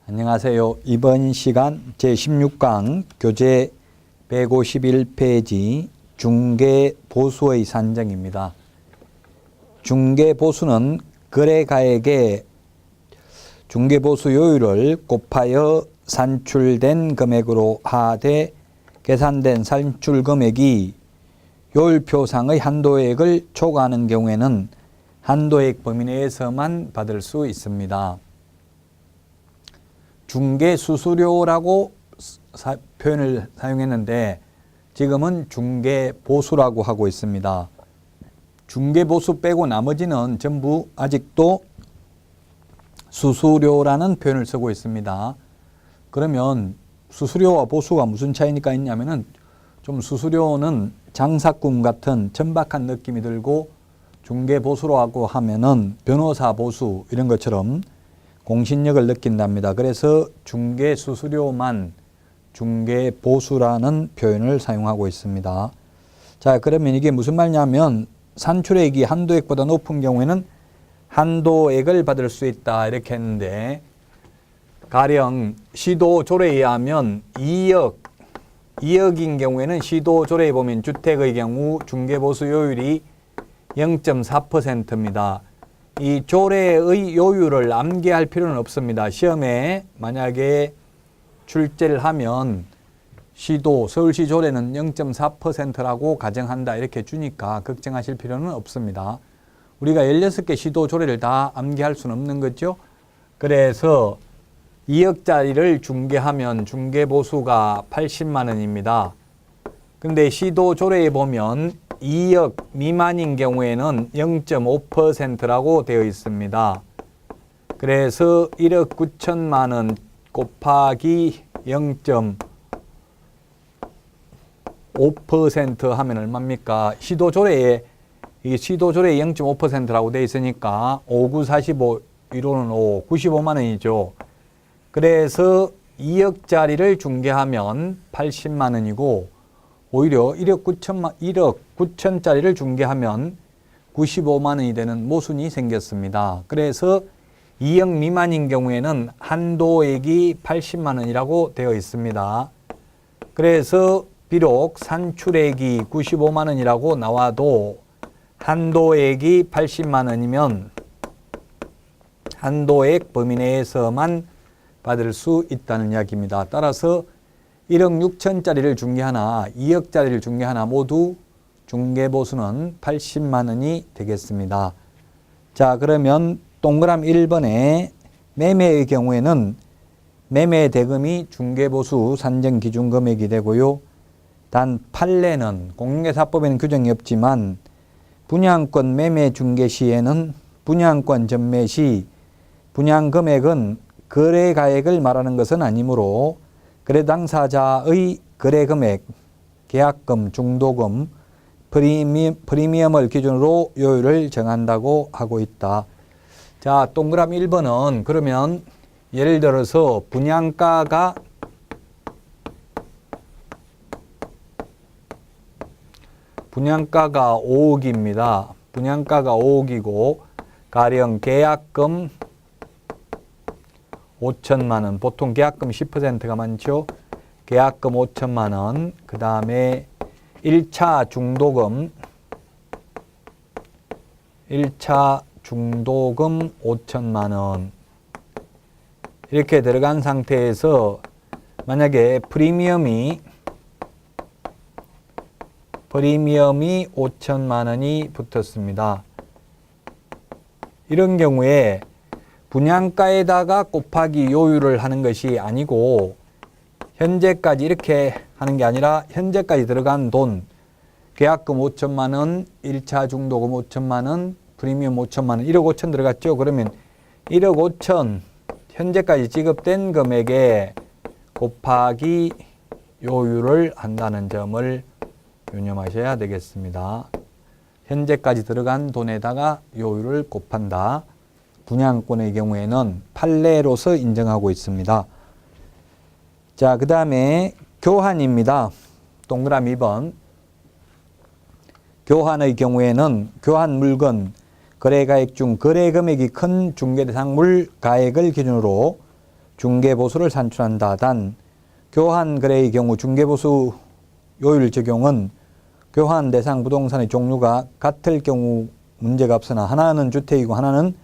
안녕하세요. 이번 시간 제16강 교재 151페이지 중개보수의 산정입니다. 중개보수는 거래가액의 중개보수 요율을 곱하여 산출된 금액으로 하되 계산된 산출금액이 요율표상의 한도액을 초과하는 경우에는 한도액 범위 내에서만 받을 수 있습니다. 중개수수료라고 표현을 사용했는데 지금은 중개보수라고 하고 있습니다. 중개보수 빼고 나머지는 전부 아직도 수수료라는 표현을 쓰고 있습니다. 그러면 수수료와 보수가 무슨 차이가 있냐면은 좀 수수료는 장사꾼 같은 천박한 느낌이 들고 중개보수라고 하면은 변호사 보수 이런 것처럼 공신력을 느낀답니다. 그래서 중개수수료만 중개보수라는 표현을 사용하고 있습니다. 자, 그러면 이게 무슨 말이냐면 산출액이 한도액보다 높은 경우에는 한도액을 받을 수 있다 이렇게 했는데 가령 시도조례에 의하면 2억인 경우에는 시도조례에 보면 주택의 경우 중개보수 요율이 0.4%입니다. 이 조례의 요율을 암기할 필요는 없습니다. 시험에 만약에 출제를 하면 서울시 조례는 0.4%라고 가정한다 이렇게 주니까 걱정하실 필요는 없습니다. 우리가 16개 시도 조례를 다 암기할 수는 없는 거죠. 그래서 2억짜리를 중개하면 중개보수가 80만 원입니다. 근데 시도 조례에 보면 2억 미만인 경우에는 0.5%라고 되어 있습니다. 그래서 1억 9천만 원 곱하기 0.5% 하면 얼마입니까? 시도조례에 0.5%라고 되어 있으니까 5, 9, 45, 1호는 5, 95만 원이죠. 그래서 2억짜리를 중개하면 80만 원이고 오히려 1억 9천짜리를 중개하면 95만 원이 되는 모순이 생겼습니다. 그래서 2억 미만인 경우에는 한도액이 80만 원이라고 되어 있습니다. 그래서 비록 산출액이 95만 원이라고 나와도 한도액이 80만 원이면 한도액 범위 내에서만 받을 수 있다는 이야기입니다. 따라서 1억 6천짜리를 중개하나 2억짜리를 중개하나 모두 중개보수는 80만 원이 되겠습니다. 자, 그러면 동그라미 1번에 매매의 경우에는 매매 대금이 중개보수 산정 기준 금액이 되고요. 단 판례는 공인중개사법에는 규정이 없지만 분양권 매매 중개 시에는 분양권 전매 시 분양 금액은 거래 가액을 말하는 것은 아니므로 거래 당사자의 거래 금액, 계약금, 중도금, 프리미엄을 기준으로 요율을 정한다고 하고 있다. 자, 동그라미 1번은 그러면 예를 들어서 분양가가 5억입니다. 분양가가 5억이고 가령 계약금 5천만 원, 보통 계약금 10%가 많죠. 계약금 5천만 원, 그 다음에 1차 중도금 5천만 원 이렇게 들어간 상태에서 만약에 프리미엄이 5천만 원이 붙었습니다. 이런 경우에 분양가에다가 곱하기 요율을 하는 것이 아니고 현재까지 이렇게 하는 게 아니라 현재까지 들어간 돈 계약금 5천만 원, 1차 중도금 5천만 원, 프리미엄 5천만 원 1억 5천 들어갔죠. 그러면 1억 5천 현재까지 지급된 금액에 곱하기 요율을 한다는 점을 유념하셔야 되겠습니다. 현재까지 들어간 돈에다가 요율을 곱한다. 분양권의 경우에는 판례로서 인정하고 있습니다. 자, 그 다음에 교환입니다. 동그라미 2번. 교환의 경우에는 교환 물건 거래가액 중 거래금액이 큰 중개대상 물가액을 기준으로 중개보수를 산출한다. 단 교환거래의 경우 중개보수 요율 적용은 교환 대상 부동산의 종류가 같을 경우 문제가 없으나 하나는 주택이고 하나는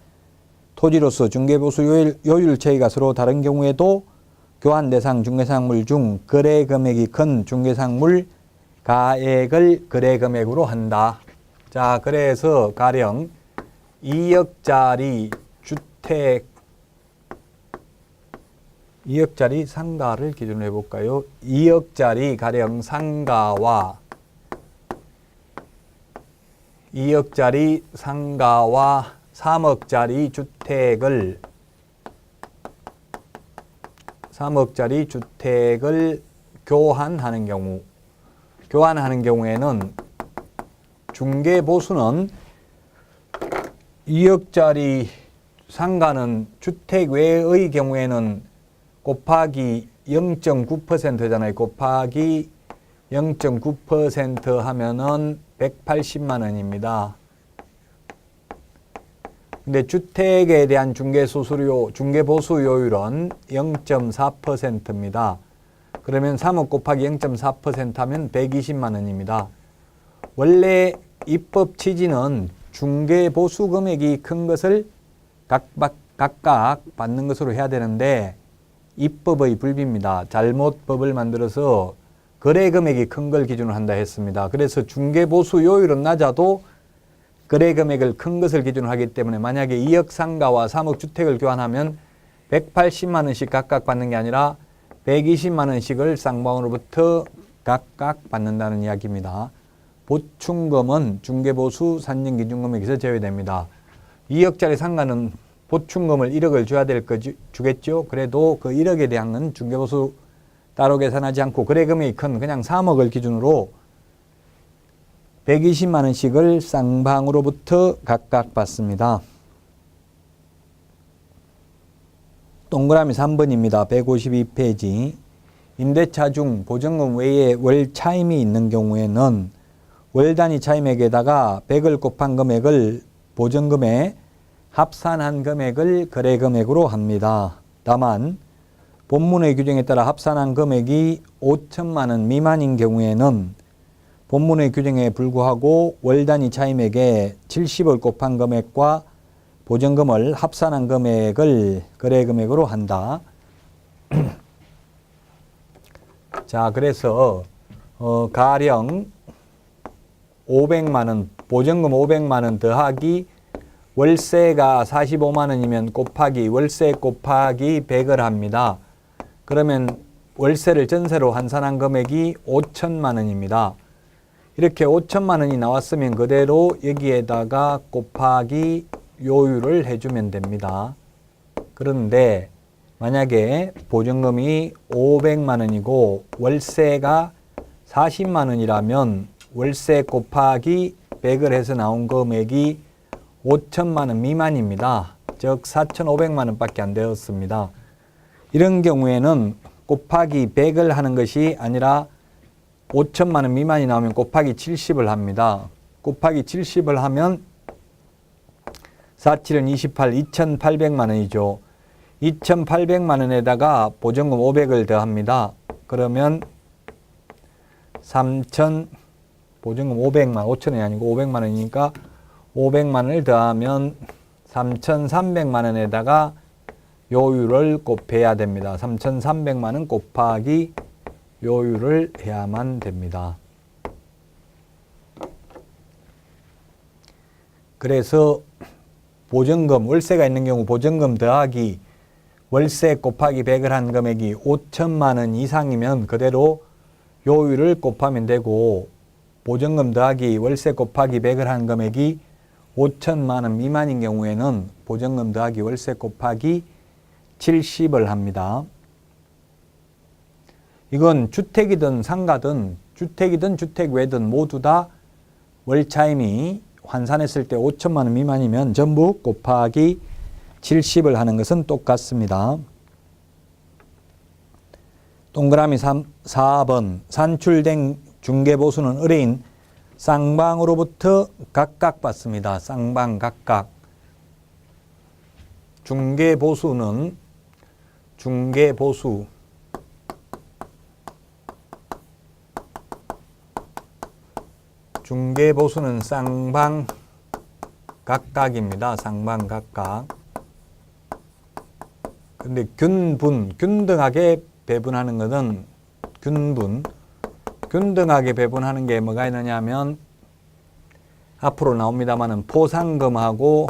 토지로서 중개보수 요율 차이가 서로 다른 경우에도 교환 대상 중개상물 중 거래 금액이 큰 중개상물 가액을 거래 금액으로 한다. 자, 그래서 가령 2억짜리 주택, 2억짜리 상가를 기준으로 해볼까요? 2억짜리 가령 상가와 2억짜리 상가와 3억짜리 주택을 교환하는 경우에는 중개보수는 2억짜리 상가는 주택 외의 경우에는 곱하기 0.9%잖아요. 곱하기 0.9% 하면은 180만 원입니다. 근데 주택에 대한 중개보수요율은 0.4%입니다. 그러면 3억 곱하기 0.4% 하면 120만 원입니다. 원래 입법 취지는 중개보수 금액이 큰 것을 각각 받는 것으로 해야 되는데 입법의 불비입니다. 잘못 법을 만들어서 거래 금액이 큰 걸 기준으로 한다 했습니다. 그래서 중개보수 요율은 낮아도 거래 금액을 큰 것을 기준으로 하기 때문에 만약에 2억 상가와 3억 주택을 교환하면 180만 원씩 각각 받는 게 아니라 120만 원씩을 쌍방으로부터 각각 받는다는 이야기입니다. 보충금은 중개보수 산정기준금액에서 제외됩니다. 2억짜리 상가는 보충금을 1억을 줘야 주겠죠. 그래도 그 1억에 대한 중개보수 따로 계산하지 않고 거래 금액이 큰 그냥 3억을 기준으로 120만 원씩을 쌍방으로부터 각각 받습니다. 동그라미 3번입니다. 152페이지. 임대차 중 보증금 외에 월 차임이 있는 경우에는 월 단위 차임액에다가 100을 곱한 금액을 보증금에 합산한 금액을 거래 금액으로 합니다. 다만 본문의 규정에 따라 합산한 금액이 5천만 원 미만인 경우에는 본문의 규정에 불구하고 월 단위 차임액에 70을 곱한 금액과 보증금을 합산한 금액을 거래 금액으로 한다. 자, 그래서 가령 500만 원, 보증금 500만 원 더하기 월세가 45만 원이면 월세 곱하기 100을 합니다. 그러면 월세를 전세로 환산한 금액이 5천만 원입니다. 이렇게 5천만 원이 나왔으면 그대로 여기에다가 곱하기 요율을 해주면 됩니다. 그런데 만약에 보증금이 500만 원이고 월세가 40만 원이라면 월세 곱하기 100을 해서 나온 금액이 5천만 원 미만입니다. 즉 4,500만 원밖에 안 되었습니다. 이런 경우에는 곱하기 100을 하는 것이 아니라 5천만 원 미만이 나오면 곱하기 70을 합니다. 곱하기 70을 하면 47은 28, 2,800만 원이죠. 2,800만 원에다가 보증금 500을 더합니다. 그러면 3천, 보증금 500만, 5천원이 아니고 500만 원이니까 500만 원을 더하면 3,300만 원에다가 요율을 곱해야 됩니다. 3,300만 원 곱하기 요율을 해야만 됩니다. 그래서 보증금, 월세가 있는 경우 보증금 더하기 월세 곱하기 100을 한 금액이 5천만 원 이상이면 그대로 요율을 곱하면 되고 보증금 더하기 월세 곱하기 100을 한 금액이 5천만 원 미만인 경우에는 보증금 더하기 월세 곱하기 70을 합니다. 이건 주택이든 상가든 주택이든 주택 외든 모두 다 월차임이 환산했을 때 5천만 원 미만이면 전부 곱하기 70을 하는 것은 똑같습니다. 동그라미 4번 산출된 중개보수는 의뢰인 쌍방으로부터 각각 받습니다. 쌍방 각각. 중개보수는 중개보수 중개보수는 쌍방 각각입니다. 쌍방 각각. 근데 균등하게 배분하는 것은 균등하게 배분하는 게 뭐가 있느냐 하면 앞으로 나옵니다만은 포상금하고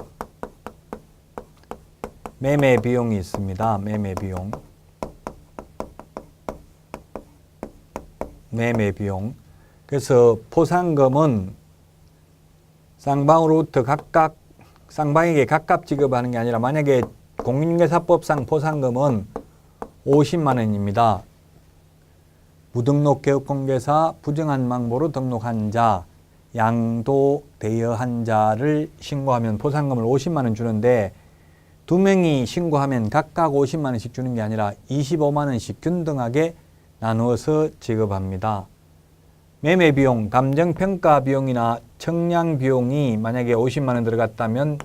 매매 비용이 있습니다. 매매 비용. 그래서 포상금은 쌍방으로부터 각각 쌍방에게 각각 지급하는 게 아니라 만약에 공인중개사법상 포상금은 50만 원입니다. 무등록 개업공개사 부정한 망보로 등록한 자, 양도 대여한 자를 신고하면 포상금을 50만 원 주는데 2명이 신고하면 각각 50만 원씩 주는 게 아니라 25만 원씩 균등하게 나누어서 지급합니다. 매매비용, 감정평가 비용이나 청량비용이 만약에 50만 원 들어갔다면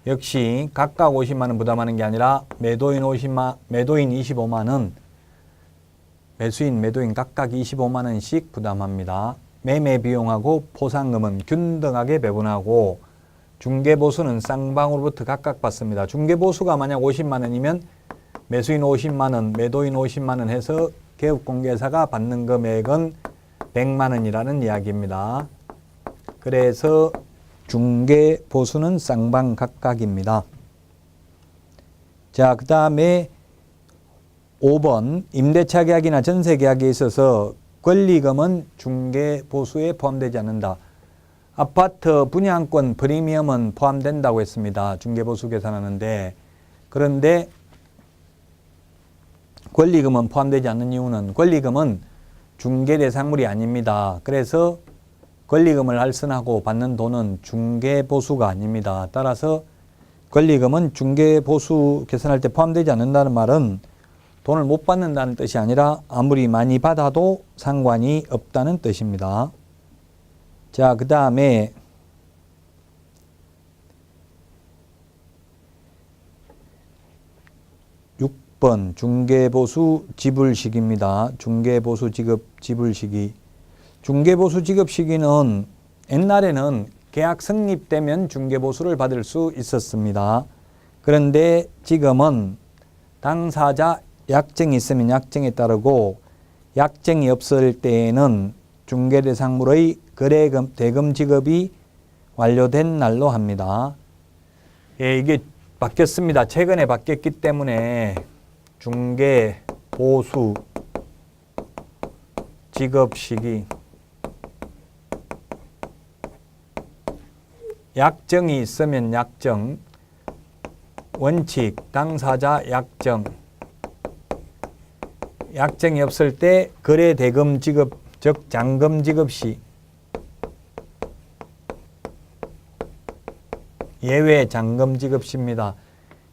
역시 각각 50만 원 부담하는 게 아니라 매도인 25만 원, 매도인 각각 25만 원씩 부담합니다. 매매비용하고 포상금은 균등하게 배분하고 중개보수는 쌍방으로부터 각각 받습니다. 중개보수가 만약 50만 원이면 매수인 50만 원, 매도인 50만 원 해서 개업공개사가 받는 금액은 100만 원이라는 이야기입니다. 그래서 중개보수는 쌍방 각각입니다. 자, 그 다음에 5번 임대차 계약이나 전세 계약에 있어서 권리금은 중개보수에 포함되지 않는다. 아파트 분양권 프리미엄은 포함된다고 했습니다. 중개보수 계산하는데 그런데 권리금은 포함되지 않는 이유는 권리금은 중개대상물이 아닙니다. 그래서 권리금을 할선하고 받는 돈은 중개보수가 아닙니다. 따라서 권리금은 중개보수 계산할 때 포함되지 않는다는 말은 돈을 못 받는다는 뜻이 아니라 아무리 많이 받아도 상관이 없다는 뜻입니다. 자, 그 다음에 6번 중개보수 지불시기입니다. 중개보수 지불시기. 중개보수 지급시기는 옛날에는 계약 성립되면 중개보수를 받을 수 있었습니다. 그런데 지금은 당사자 약정이 있으면 약정에 따르고 약정이 없을 때에는 중개대상물의 대금 지급이 완료된 날로 합니다. 예, 이게 바뀌었습니다. 최근에 바뀌었기 때문에 중개보수 지급시기 약정이 있으면 약정, 원칙, 당사자 약정, 약정이 없을 때 거래 대금 지급, 즉 잔금 지급 시 예외 잔금 지급 시입니다.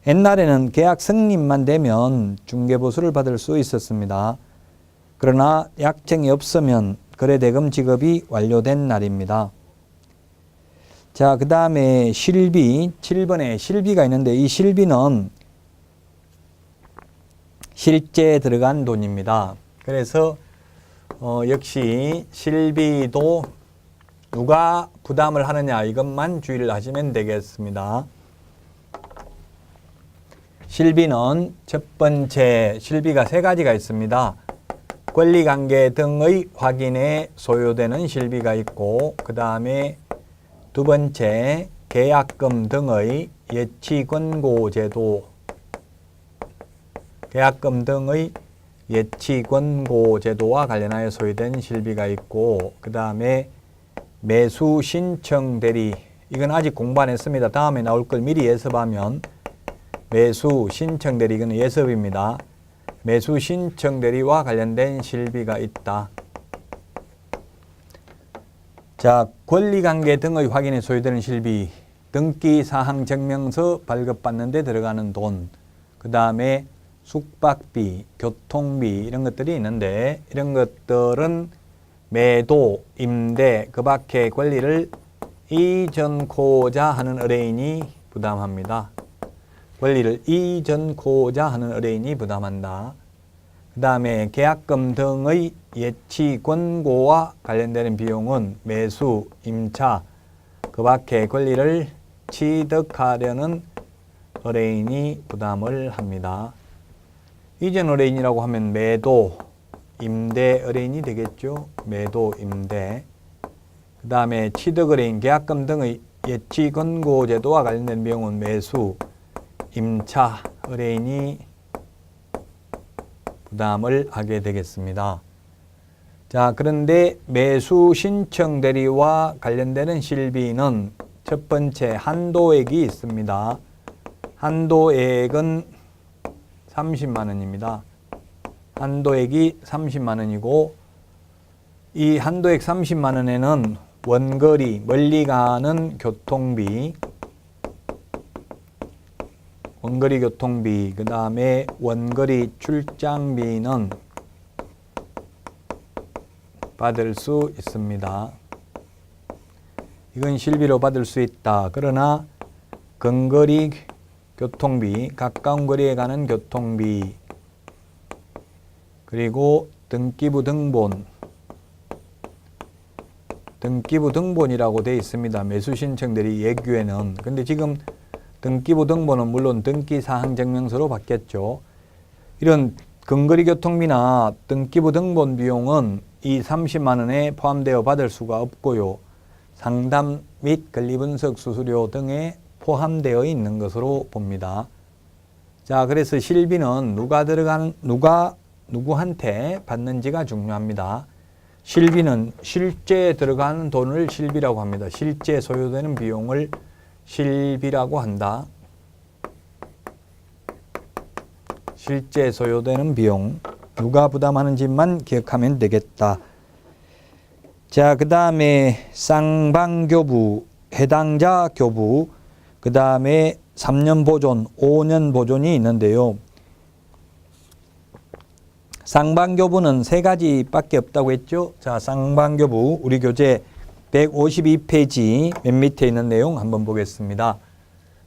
옛날에는 계약 성립만 되면 중개보수를 받을 수 있었습니다. 그러나 약정이 없으면 거래 대금 지급이 완료된 날입니다. 자, 그 다음에 실비, 7번에 실비가 있는데 이 실비는 실제 들어간 돈입니다. 그래서 역시 실비도 누가 부담을 하느냐 이것만 주의를 하시면 되겠습니다. 실비는 첫 번째 실비가 3가지가 있습니다. 권리관계 등의 확인에 소요되는 실비가 있고 그 다음에 두 번째 계약금 등의 예치권고제도 계약금 등의 예치권고제도와 관련하여 소요된 실비가 있고 그 다음에 매수 신청 대리 이건 아직 공부 안 했습니다. 다음에 나올 걸 미리 예습하면 매수 신청 대리 이건 예습입니다. 매수 신청 대리와 관련된 실비가 있다. 자, 권리관계 등의 확인에 소요되는 실비, 등기사항 증명서 발급받는 데 들어가는 돈, 그 다음에 숙박비, 교통비 이런 것들이 있는데 이런 것들은 매도, 임대, 그 밖의 권리를 이전코자 하는 의뢰인이 부담합니다. 권리를 이전코자 하는 의뢰인이 부담한다. 그 다음에 계약금 등의 예치 권고와 관련되는 비용은 매수, 임차, 그 밖에 권리를 취득하려는 의뢰인이 부담을 합니다. 이전 의뢰인이라고 하면 매도, 임대 의뢰인이 되겠죠. 매도, 임대. 그 다음에 취득 의뢰인, 계약금 등의 예치 권고 제도와 관련된 비용은 매수, 임차 의뢰인이 부담을 하게 되겠습니다. 자, 그런데 매수 신청 대리와 관련되는 실비는 첫 번째 한도액이 있습니다. 한도액은 30만 원입니다. 한도액이 30만 원이고 이 한도액 30만 원에는 원거리, 멀리 가는 교통비, 원거리 교통비, 그 다음에 원거리 출장비는 받을 수 있습니다. 이건 실비로 받을 수 있다. 그러나 근거리 교통비, 가까운 거리에 가는 교통비, 그리고 등기부 등본이라고 되어 있습니다. 매수신청 대리 예규에는. 근데 지금 등기부 등본은 물론 등기사항증명서로 바뀌었죠. 이런 근거리 교통비나 등기부 등본 비용은 이 30만 원에 포함되어 받을 수가 없고요. 상담 및 권리분석 수수료 등에 포함되어 있는 것으로 봅니다. 자, 그래서 실비는 누구한테 받는지가 중요합니다. 실비는 실제 들어가는 돈을 실비라고 합니다. 실제 소요되는 비용을 실비라고 한다. 실제 소요되는 비용, 누가 부담하는지만 기억하면 되겠다. 자, 그 다음에 쌍방교부, 해당자 교부, 그 다음에 3년 보존, 5년 보존이 있는데요. 쌍방교부는 세 가지밖에 없다고 했죠. 자, 쌍방교부 우리 교재 152페이지 맨 밑에 있는 내용 한번 보겠습니다.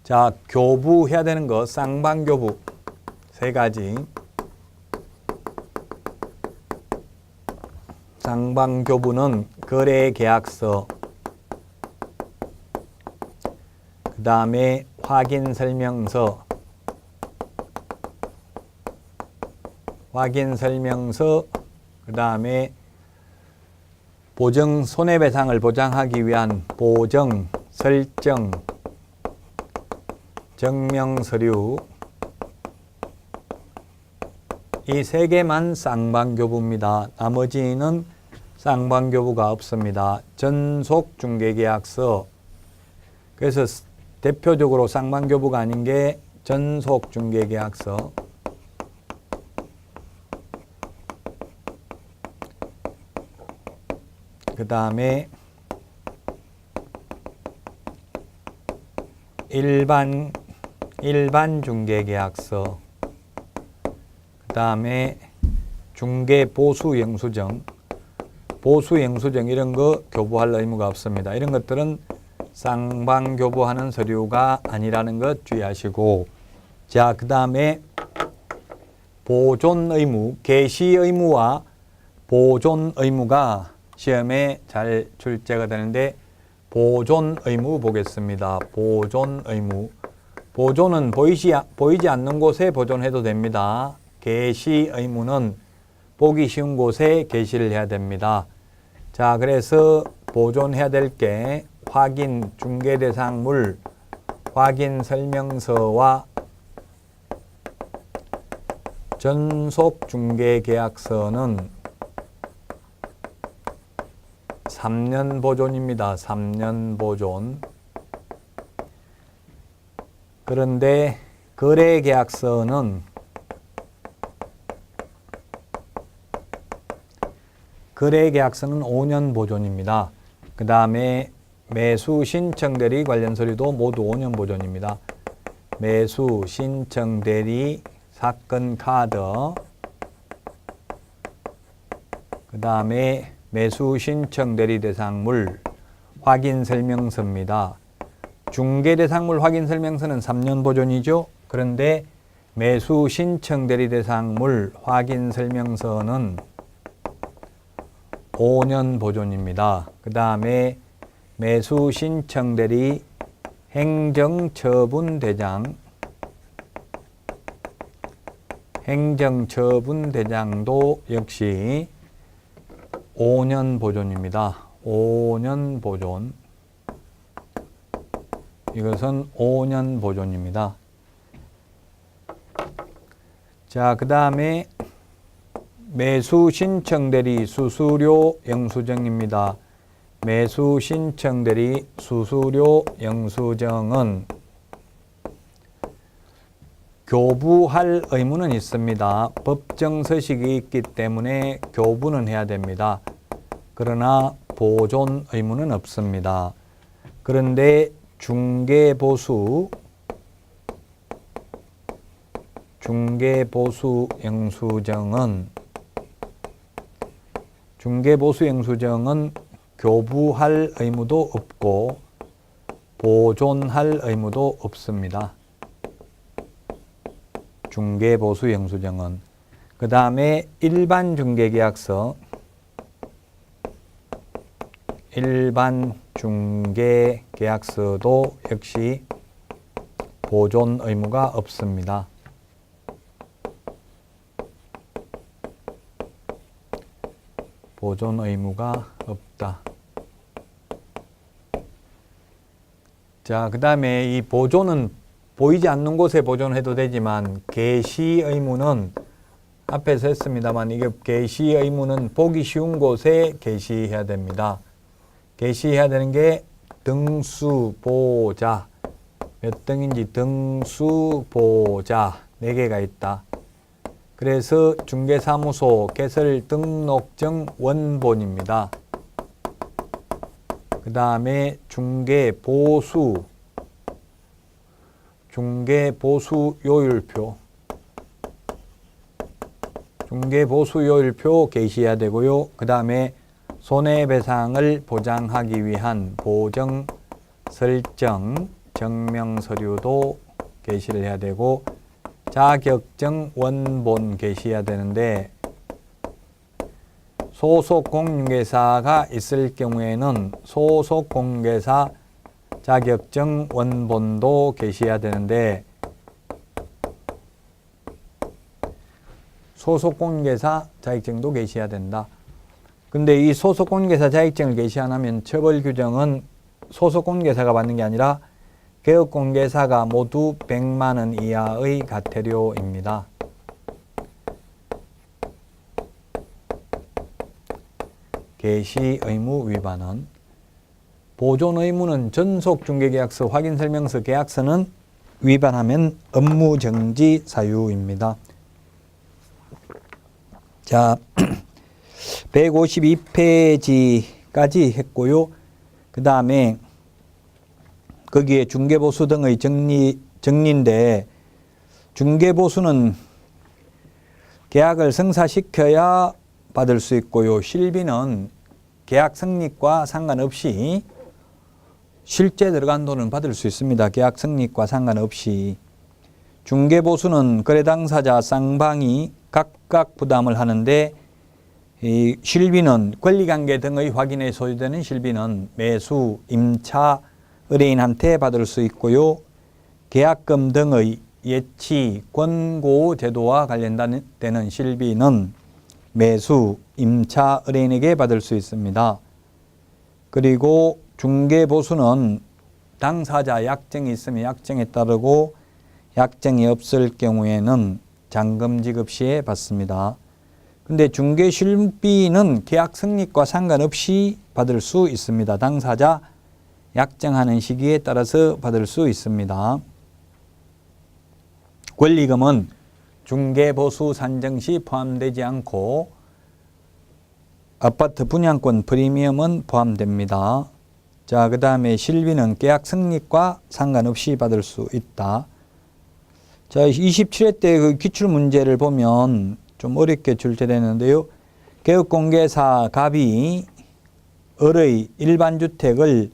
자, 교부해야 되는 거 쌍방교부 세 가지. 쌍방교부는 거래계약서, 그 다음에 확인설명서, 그 다음에 보정 손해배상을 보장하기 위한 보정, 설정, 증명서류, 이 세 개만 쌍방교부입니다. 나머지는 쌍방교부가 없습니다. 전속중개계약서, 그래서 대표적으로 쌍방교부가 아닌 게 전속중개계약서, 그 다음에 일반 중개계약서, 그 다음에 중개보수영수증, 보수영수증 이런 거 교부할 의무가 없습니다. 이런 것들은 쌍방교부하는 서류가 아니라는 것 주의하시고, 자, 그 다음에 보존 의무, 개시 의무와 보존 의무가 시험에 잘 출제가 되는데 보존 의무 보겠습니다. 보존 의무. 보존은 보이지 않는 곳에 보존해도 됩니다. 개시 의무는 보기 쉬운 곳에 게시를 해야 됩니다. 자, 그래서 보존해야 될 게 확인 중개대상물, 확인 설명서와 전속 중개계약서는 3년 보존입니다. 3년 보존. 그런데 거래계약서는 5년 보존입니다. 그 다음에 매수 신청 대리 관련 서류도 모두 5년 보존입니다. 매수 신청 대리 사건 카드, 그 다음에 매수 신청 대리 대상물 확인 설명서입니다. 중개 대상물 확인 설명서는 3년 보존이죠. 그런데 매수 신청 대리 대상물 확인 설명서는 5년 보존입니다. 그 다음에 매수 신청 대리 행정처분대장, 행정처분대장도 역시 5년 보존입니다. 5년 보존. 이것은 5년 보존입니다. 자, 그 다음에 매수 신청 대리 수수료 영수증입니다. 매수 신청 대리 수수료 영수증은 교부할 의무는 있습니다. 법정 서식이 있기 때문에 교부는 해야 됩니다. 그러나 보존 의무는 없습니다. 그런데 중개보수 영수증은 교부할 의무도 없고 보존할 의무도 없습니다. 중개보수 영수증은. 그 다음에 일반 중개계약서, 일반 중개계약서도 역시 보존 의무가 없습니다. 보존 의무가 없다. 자, 그 다음에 이 보존은 보이지 않는 곳에 보존해도 되지만 게시 의무는 앞에서 했습니다만 이게 게시 의무는 보기 쉬운 곳에 게시해야 됩니다. 게시해야 되는 게 등수보자. 몇 등인지 등수보자 4개가 있다. 그래서 중개사무소 개설 등록증 원본입니다. 그 다음에 중개보수 요율표. 중개보수 요율표 게시해야 되고요. 그 다음에 손해배상을 보장하기 위한 보정 설정 증명서류도 게시를 해야 되고 자격증 원본 게시해야 되는데 소속 공인중개사가 있을 경우에는 소속 공인중개사 자격증 원본도 게시해야 되는데 소속 공인중개사 자격증도 게시해야 된다. 근데 이 소속 공인중개사 자격증을 게시 안 하면 처벌 규정은 소속 공인중개사가 받는 게 아니라 개업 공개사가 모두 100만 원 이하의 과태료입니다. 게시 의무 위반은 보존 의무는 전속 중개계약서 확인 설명서 계약서는 위반하면 업무 정지 사유입니다. 자, 152페이지까지 했고요. 그 다음에 거기에 중개보수 등의 정리인데 중개보수는 계약을 성사시켜야 받을 수 있고요. 실비는 계약 성립과 상관없이 실제 들어간 돈은 받을 수 있습니다. 계약 성립과 상관없이. 중개보수는 거래 당사자 쌍방이 각각 부담을 하는데 이 실비는 권리관계 등의 확인에 소요되는 실비는 매수, 임차, 의뢰인한테 받을 수 있고요. 계약금 등의 예치, 권고 제도와 관련되는 실비는 매수, 임차, 의뢰인에게 받을 수 있습니다. 그리고 중개보수는 당사자 약정이 있으면 약정에 따르고 약정이 없을 경우에는 잔금 지급 시에 받습니다. 근데 중개실비는 계약 성립과 상관없이 받을 수 있습니다. 당사자 약정하는 시기에 따라서 받을 수 있습니다. 권리금은 중개보수 산정 시 포함되지 않고 아파트 분양권 프리미엄은 포함됩니다. 자, 그 다음에 실비는 계약 성립과 상관없이 받을 수 있다. 자, 27회 때 그 기출문제를 보면 좀 어렵게 출제되는데요. 개업공개사 갑이 을의 일반주택을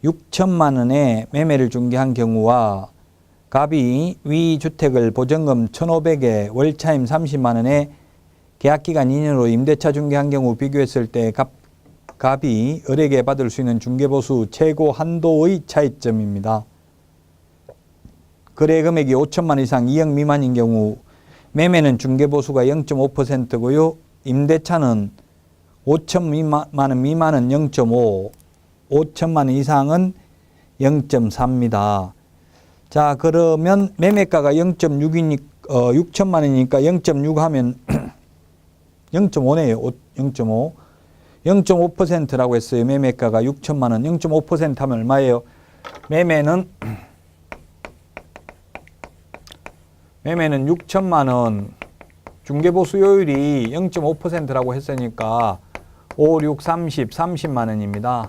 6천만 원에 매매를 중개한 경우와 갑이 위 주택을 보증금 1,500에 월차임 30만 원에 계약기간 2년으로 임대차 중개한 경우 비교했을 때 갑이 을에게 받을 수 있는 중개보수 최고 한도의 차이점입니다. 거래 금액이 5천만 원 이상 2억 미만인 경우 매매는 중개보수가 0.5%고요. 임대차는 5천만 원 미만은 0.5, 5천만 원 이상은 0.4입니다. 자, 그러면 매매가가 6천만 원이니까 0.6 하면 0.5네요. 0.5. 0.5%라고 했어요. 매매가가 6천만 원. 0.5% 하면 얼마예요? 매매는 6천만 원. 중개보수요율이 0.5%라고 했으니까 5, 6, 30만 원입니다.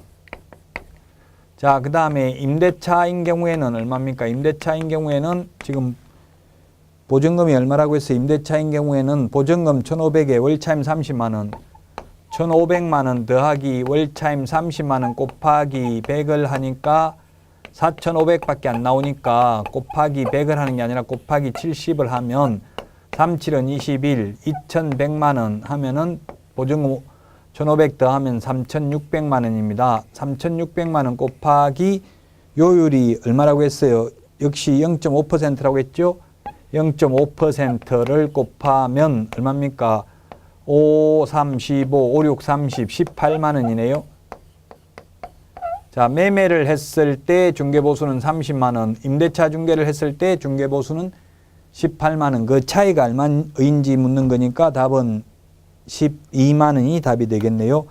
자, 그 다음에 임대차인 경우에는 얼마입니까? 임대차인 경우에는 지금 보증금이 얼마라고 했어요? 임대차인 경우에는 보증금 1,500에 월차임 30만 원, 1,500만 원 더하기 월차임 30만 원 곱하기 100을 하니까 4,500밖에 안 나오니까 곱하기 100을 하는 게 아니라 곱하기 70을 하면 37은 21, 2,100만 원 하면은 보증금 1,500 더하면 3,600만 원입니다. 3,600만 원 곱하기 요율이 얼마라고 했어요? 역시 0.5%라고 했죠? 0.5%를 곱하면 얼마입니까? 5, 3, 15, 5, 6, 30, 18만 원이네요. 자, 매매를 했을 때 중개보수는 30만 원, 임대차 중개를 했을 때 중개보수는 18만 원. 그 차이가 얼마인지 묻는 거니까 답은 12만 원이 답이 되겠네요.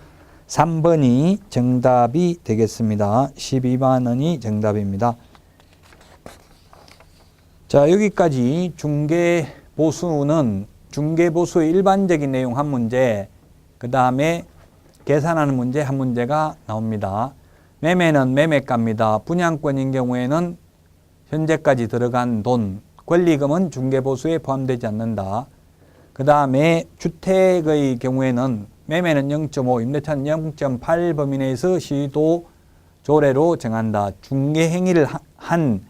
3번이 정답이 되겠습니다. 12만 원이 정답입니다. 자, 여기까지 중개보수는 중개보수의 일반적인 내용 한 문제, 그 다음에 계산하는 문제 한 문제가 나옵니다. 매매는 매매가입니다. 분양권인 경우에는 현재까지 들어간 돈, 권리금은 중개보수에 포함되지 않는다. 그 다음에 주택의 경우에는 매매는 0.5, 임대차는 0.8 범위 내에서 시도 조례로 정한다. 중개행위를 한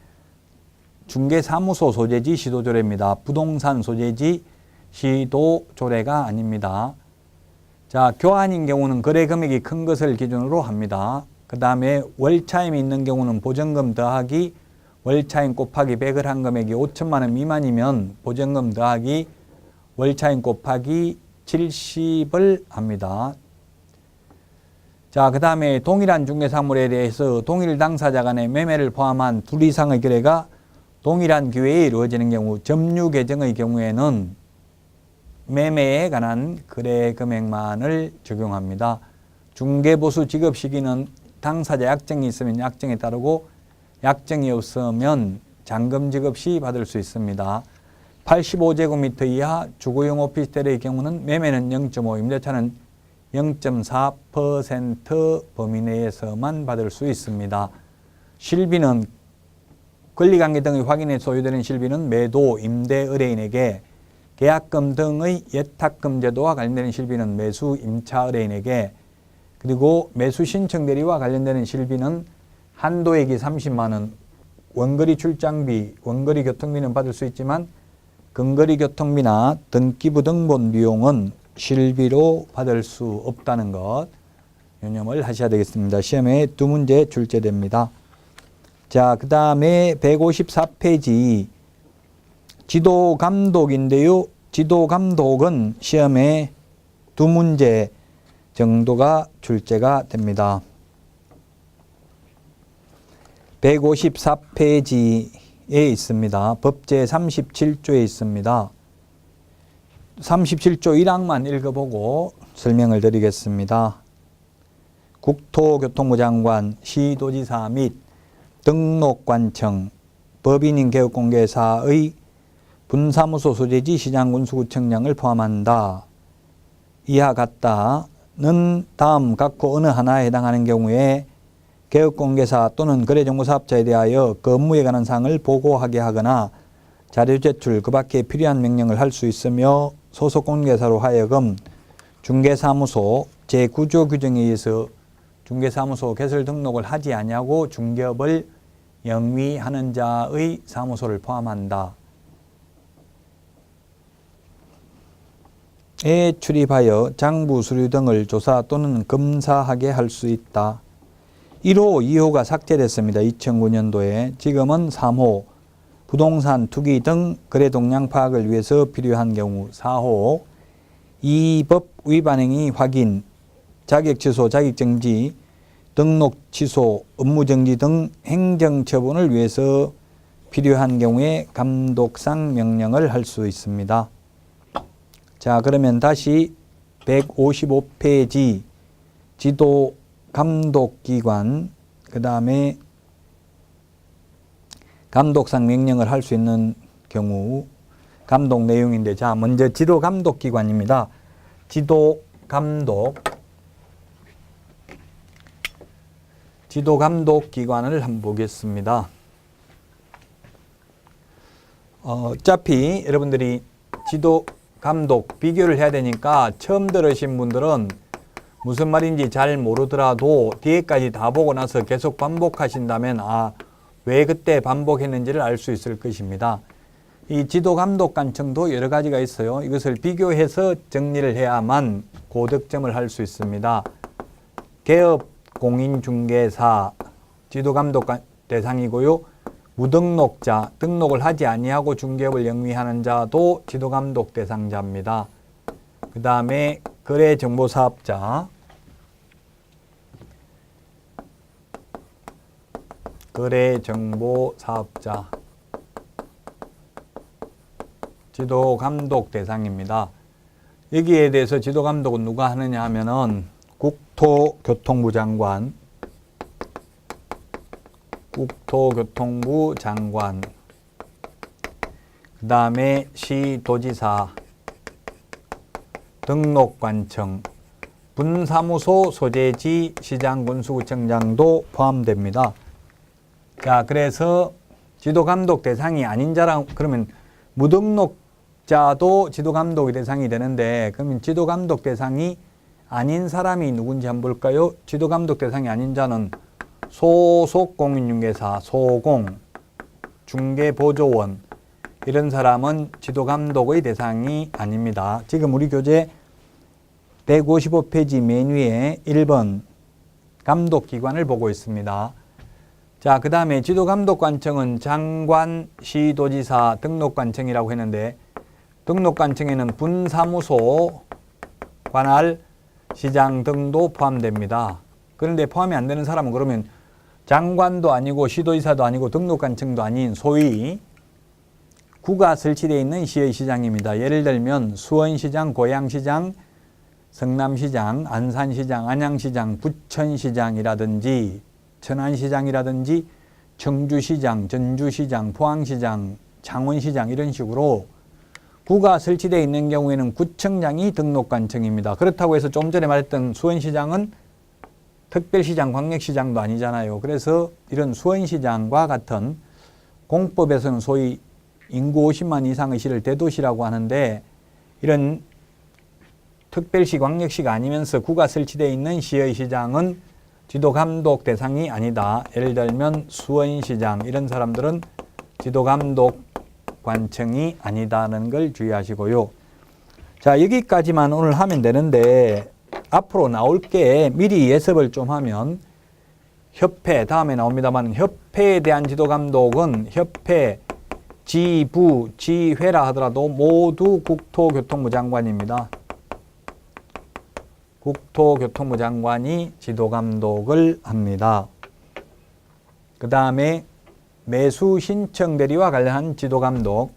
중개사무소 소재지 시도조례입니다. 부동산 소재지 시도조례가 아닙니다. 자, 교환인 경우는 거래 금액이 큰 것을 기준으로 합니다. 그 다음에 월차임이 있는 경우는 보증금 더하기 월차임 곱하기 100을 한 금액이 5천만 원 미만이면 보증금 더하기 월차임 곱하기 70을 합니다. 자, 그 다음에 동일한 중개사물에 대해서 동일 당사자 간의 매매를 포함한 둘 이상의 거래가 동일한 기회에 이루어지는 경우, 점유 계정의 경우에는 매매에 관한 거래 금액만을 적용합니다. 중개보수 지급 시기는 당사자 약정이 있으면 약정에 따르고 약정이 없으면 잔금 지급 시 받을 수 있습니다. 85제곱미터 이하 주거용 오피스텔의 경우는 매매는 0.5, 임대차는 0.4% 범위 내에서만 받을 수 있습니다. 실비는 권리관계 등의 확인에 소요되는 실비는 매도, 임대 의뢰인에게, 계약금 등의 예탁금 제도와 관련되는 실비는 매수, 임차 의뢰인에게, 그리고 매수 신청 대리와 관련되는 실비는 한도액이 30만 원, 원거리 출장비, 원거리 교통비는 받을 수 있지만 근거리 교통비나 등기부 등본 비용은 실비로 받을 수 없다는 것 유념을 하셔야 되겠습니다. 시험에 두 문제 출제됩니다. 자, 그 다음에 154페이지 지도감독인데요. 지도감독은 시험에 두 문제 정도가 출제가 됩니다. 154페이지에 있습니다. 법제 37조에 있습니다. 37조 1항만 읽어보고 설명을 드리겠습니다. 국토교통부 장관, 시도지사 및 등록관청, 법인인 개업공개사의 분사무소 소재지 시장군수구청장을 포함한다. 이하 같다는 다음 각호 어느 하나에 해당하는 경우에 개업공개사 또는 거래정보사업자에 대하여 그 업무에 관한 사항을 보고하게 하거나 자료 제출, 그 밖에 필요한 명령을 할 수 있으며 소속공개사로 하여금 중개사무소 제9조 규정에 의해서 중개사무소 개설 등록을 하지 아니하고 중개업을 영위하는 자의 사무소를 포함한다. 에 출입하여 장부 서류 등을 조사 또는 검사하게 할 수 있다. 1호, 2호가 삭제됐습니다. 2009년도에. 지금은 3호, 부동산 투기 등 거래 동향 파악을 위해서 필요한 경우. 4호, 이 법 위반 행위 확인, 자격 취소, 자격 정지, 등록 취소, 업무 정지 등 행정 처분을 위해서 필요한 경우에 감독상 명령을 할 수 있습니다. 자, 그러면 다시 155페이지 지도 감독기관, 그 다음에 감독상 명령을 할 수 있는 경우 감독 내용인데, 자, 먼저 지도 감독기관입니다. 지도 감독기관을 한번 보겠습니다. 어차피 여러분들이 지도 감독 비교를 해야 되니까 처음 들으신 분들은 무슨 말인지 잘 모르더라도 뒤에까지 다 보고 나서 계속 반복하신다면 왜 그때 반복했는지를 알 수 있을 것입니다. 이 지도감독관청도 여러 가지가 있어요. 이것을 비교해서 정리를 해야만 고득점을 할 수 있습니다. 개업공인중개사 지도감독 대상이고요. 무등록자, 등록을 하지 아니하고 중개업을 영위하는 자도 지도감독 대상자입니다. 그 다음에 거래정보사업자, 지도감독 대상입니다. 여기에 대해서 지도감독은 누가 하느냐 하면은 국토교통부 장관, 그 다음에 시도지사, 등록관청, 분사무소 소재지 시장군수구청장도 포함됩니다. 자, 그래서 지도감독 대상이 아닌 자랑, 그러면 무등록자도 지도감독의 대상이 되는데, 그러면 지도감독 대상이 아닌 사람이 누군지 한번 볼까요? 지도감독 대상이 아닌 자는 소속 공인중개사, 소공, 중개보조원, 이런 사람은 지도감독의 대상이 아닙니다. 지금 우리 교재 155페이지 맨 위에 1번 감독기관을 보고 있습니다. 자, 그 다음에 지도감독관청은 장관, 시도지사, 등록관청이라고 했는데, 등록관청에는 분사무소, 관할, 시장 등도 포함됩니다. 그런데 포함이 안 되는 사람은 그러면 장관도 아니고 시도지사도 아니고 등록관청도 아닌 소위 구가 설치되어 있는 시의 시장입니다. 예를 들면 수원시장, 고양시장, 성남시장, 안산시장, 안양시장, 부천시장이라든지 천안시장이라든지 청주시장, 전주시장, 포항시장, 창원시장 이런 식으로 구가 설치되어 있는 경우에는 구청장이 등록관청입니다. 그렇다고 해서 좀 전에 말했던 수원시장은 특별시장, 광역시장도 아니잖아요. 그래서 이런 수원시장과 같은 공법에서는 소위 인구 50만 이상의 시를 대도시라고 하는데, 이런 특별시, 광역시가 아니면서 구가 설치되어 있는 시의 시장은 지도감독 대상이 아니다. 예를 들면 수원시장, 이런 사람들은 지도감독 관청이 아니다는 걸 주의하시고요. 자, 여기까지만 오늘 하면 되는데, 앞으로 나올 게 미리 예습을 좀 하면, 협회, 다음에 나옵니다만, 협회에 대한 지도감독은 협회, 지부, 지회라 하더라도 모두 국토교통부 장관입니다. 국토교통부 장관이 지도감독을 합니다. 그 다음에 매수 신청 대리와 관련한 지도감독,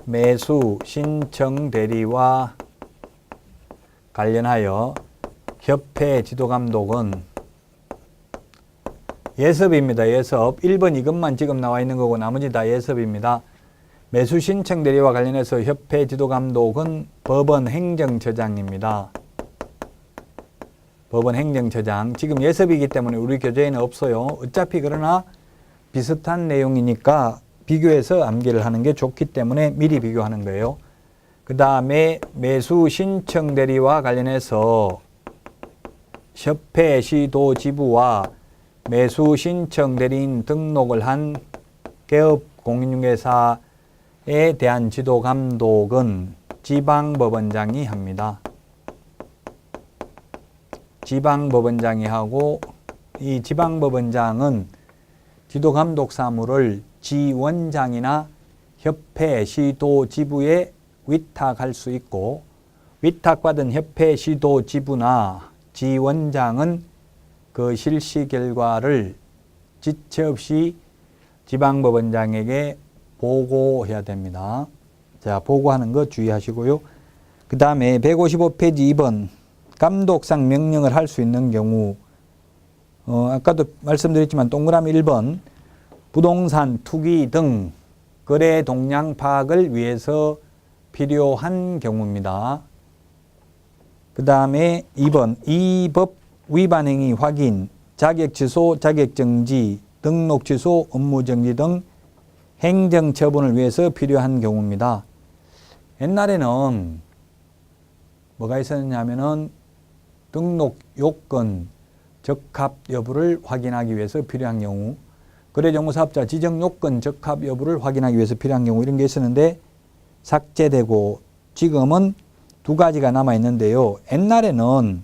매수 신청 대리와 관련하여 협회 지도감독은 예습입니다. 예습. 1번 이것만 지금 나와 있는 거고 나머지 다 예습입니다. 매수 신청 대리와 관련해서 협회 지도감독은 법원 행정처장입니다. 법원 행정처장. 지금 예습이기 때문에 우리 교재에는 없어요. 어차피 그러나 비슷한 내용이니까 비교해서 암기를 하는 게 좋기 때문에 미리 비교하는 거예요. 그 다음에 매수 신청 대리와 관련해서 협회 시도 지부와 매수 신청 대리인 등록을 한 개업 공인중개사에 대한 지도 감독은 지방법원장이 합니다. 지방법원장이 하고 이 지방법원장은 지도 감독 사무를 지원장이나 협회 시도 지부에 위탁할 수 있고 위탁받은 협회 시도 지부나 지원장은 그 실시 결과를 지체 없이 지방법원장에게 보고해야 됩니다. 자, 보고하는 거 주의하시고요. 그 다음에 155페이지 2번 감독상 명령을 할 수 있는 경우 아까도 말씀드렸지만 동그라미 1번 부동산 투기 등 거래 동향 파악을 위해서 필요한 경우입니다. 그 다음에 2번 이 법 위반 행위 확인, 자격 취소, 자격 정지, 등록 취소, 업무 정지 등 행정 처분을 위해서 필요한 경우입니다. 옛날에는 뭐가 있었냐면은 등록 요건, 적합 여부를 확인하기 위해서 필요한 경우, 거래정보사업자 지정 요건 적합 여부를 확인하기 위해서 필요한 경우 이런 게 있었는데 삭제되고 지금은 두 가지가 남아 있는데요. 옛날에는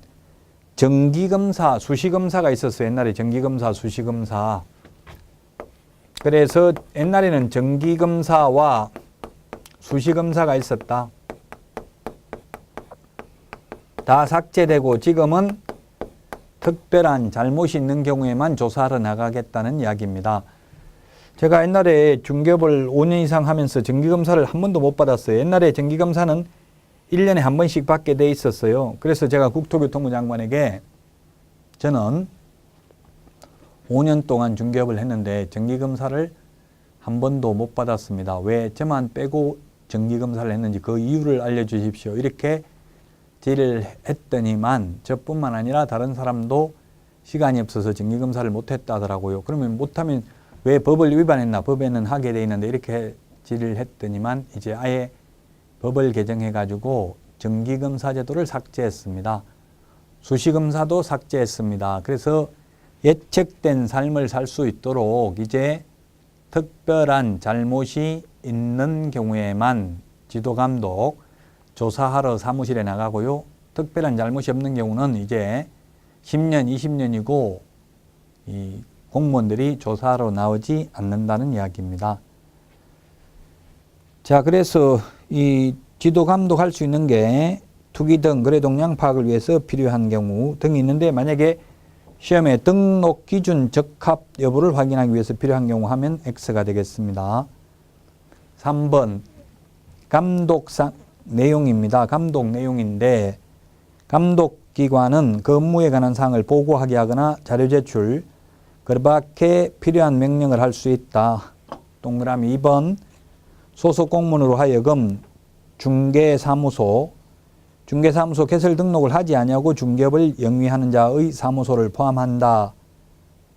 정기검사, 수시검사가 있었어요. 옛날에 정기검사, 수시검사. 그래서 옛날에는 정기검사와 수시검사가 있었다. 다 삭제되고 지금은 특별한 잘못이 있는 경우에만 조사하러 나가겠다는 이야기입니다. 제가 옛날에 중개업을 5년 이상 하면서 정기검사를 한 번도 못 받았어요. 옛날에 정기검사는 1년에 한 번씩 받게 돼 있었어요. 그래서 제가 국토교통부 장관에게 저는 5년 동안 중개업을 했는데 정기검사를 한 번도 못 받았습니다. 왜 저만 빼고 정기검사를 했는지 그 이유를 알려주십시오. 이렇게 질의를 했더니만 저뿐만 아니라 다른 사람도 시간이 없어서 정기검사를 못했다 하더라고요. 그러면 못하면 왜 법을 위반했나? 법에는 하게 돼 있는데 이렇게 질의를 했더니만 이제 아예 법을 개정해가지고 정기검사 제도를 삭제했습니다. 수시검사도 삭제했습니다. 그래서 예측된 삶을 살 수 있도록 이제 특별한 잘못이 있는 경우에만 지도감독 조사하러 사무실에 나가고요. 특별한 잘못이 없는 경우는 이제 10년, 20년이고 이 공무원들이 조사하러 나오지 않는다는 이야기입니다. 자, 그래서 이 지도 감독할 수 있는 게 투기 등 거래 동향 파악을 위해서 필요한 경우 등이 있는데 만약에 시험에 등록 기준 적합 여부를 확인하기 위해서 필요한 경우 하면 X가 되겠습니다. 3번 감독상 내용입니다. 감독 내용인데 감독기관은 그 업무에 관한 사항을 보고하게 하거나 자료 제출, 그 밖에 필요한 명령을 할 수 있다. 동그라미 2번 소속 공무원으로 하여금 중개사무소 개설 등록을 하지 아니하고 중개업을 영위하는 자의 사무소를 포함한다.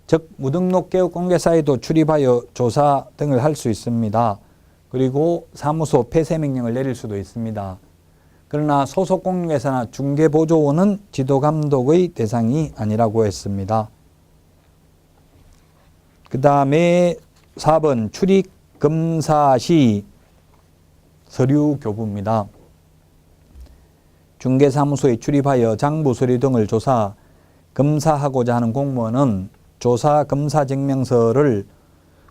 즉 무등록 개업 공개사에도 출입하여 조사 등을 할 수 있습니다. 그리고 사무소 폐쇄 명령을 내릴 수도 있습니다. 그러나 소속 공개사나 중개보조원은 지도감독의 대상이 아니라고 했습니다. 그 다음에 4번 출입검사 시 서류 교부입니다. 중개사무소에 출입하여 장부 서류 등을 조사, 검사하고자 하는 공무원은 조사 검사 증명서를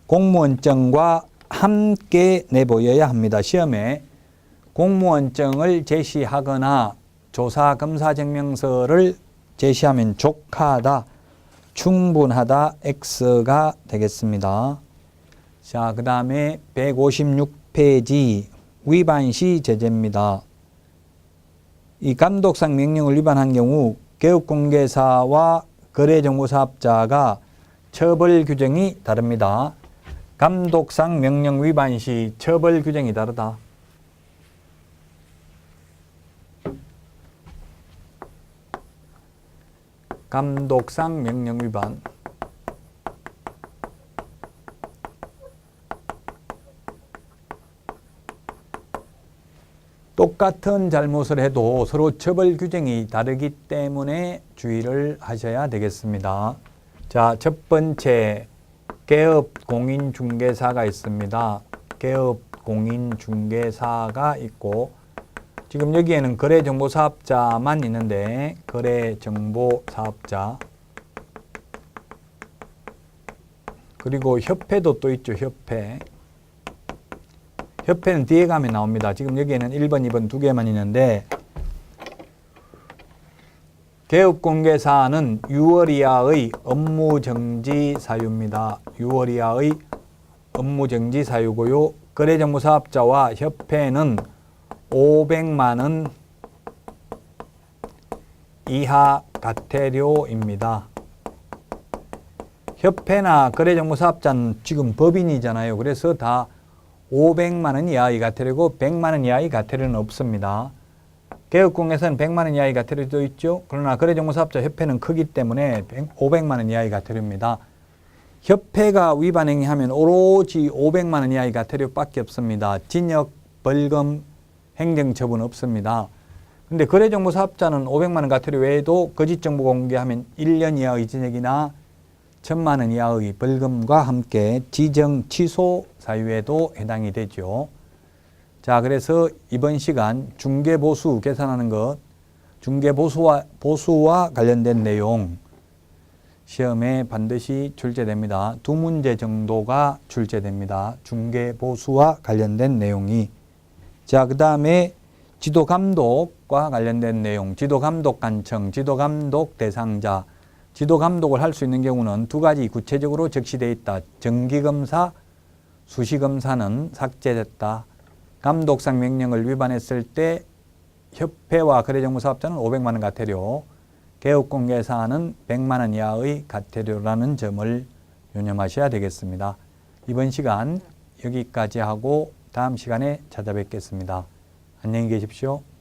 공무원증과 함께 내보여야 합니다. 시험에 공무원증을 제시하거나 조사 검사 증명서를 제시하면 족하다, 충분하다, X가 되겠습니다. 자, 그 다음에 156페이지 위반 시 제재입니다. 이 감독상 명령을 위반한 경우 개업공개사와 거래정보사업자가 처벌 규정이 다릅니다. 감독상 명령 위반 시 처벌 규정이 다르다. 감독상 명령 위반. 똑같은 잘못을 해도 서로 처벌 규정이 다르기 때문에 주의를 하셔야 되겠습니다. 자, 첫 번째 개업 공인중개사가 있습니다. 개업 공인중개사가 있고 지금 여기에는 거래정보사업자만 있는데 거래정보사업자 그리고 협회도 또 있죠. 협회는 뒤에 가면 나옵니다. 지금 여기에는 1번, 2번 두 개만 있는데 개업공개사는 6월 이하의 업무정지 사유입니다. 6월 이하의 업무정지 사유고요. 거래정보사업자와 협회는 500만 원 이하 과태료입니다. 협회나 거래정보사업자는 지금 법인이잖아요. 그래서 다 500만 원 이하의 과태료고 100만 원 이하의 과태료는 없습니다. 개업공개사는 100만 원 이하의 과태료도 있죠. 그러나 거래정보사업자 협회는 크기 때문에 500만 원 이하의 과태료입니다. 협회가 위반 행위하면 오로지 500만 원 이하의 과태료밖에 없습니다. 징역, 벌금, 행정처분 없습니다. 근데 거래정보사업자는 500만 원 과태료 외에도 거짓정보 공개하면 1년 이하의 징역이나 1000만 원 이하의 벌금과 함께 지정 취소 사유에도 해당이 되죠. 자, 그래서 이번 시간 중개보수 계산하는 것, 중개보수와 관련된 내용 시험에 반드시 출제됩니다. 두 문제 정도가 출제됩니다. 중개보수와 관련된 내용이. 자, 그 다음에 지도감독과 관련된 내용, 지도감독 간청, 지도감독 대상자, 지도감독을 할 수 있는 경우는 두 가지 구체적으로 적시되어 있다. 정기검사, 수시검사는 삭제됐다. 감독상 명령을 위반했을 때 협회와 거래정보사업자는 500만 원 과태료, 개업공개사는 100만 원 이하의 과태료라는 점을 유념하셔야 되겠습니다. 이번 시간 여기까지 하고 다음 시간에 찾아뵙겠습니다. 안녕히 계십시오.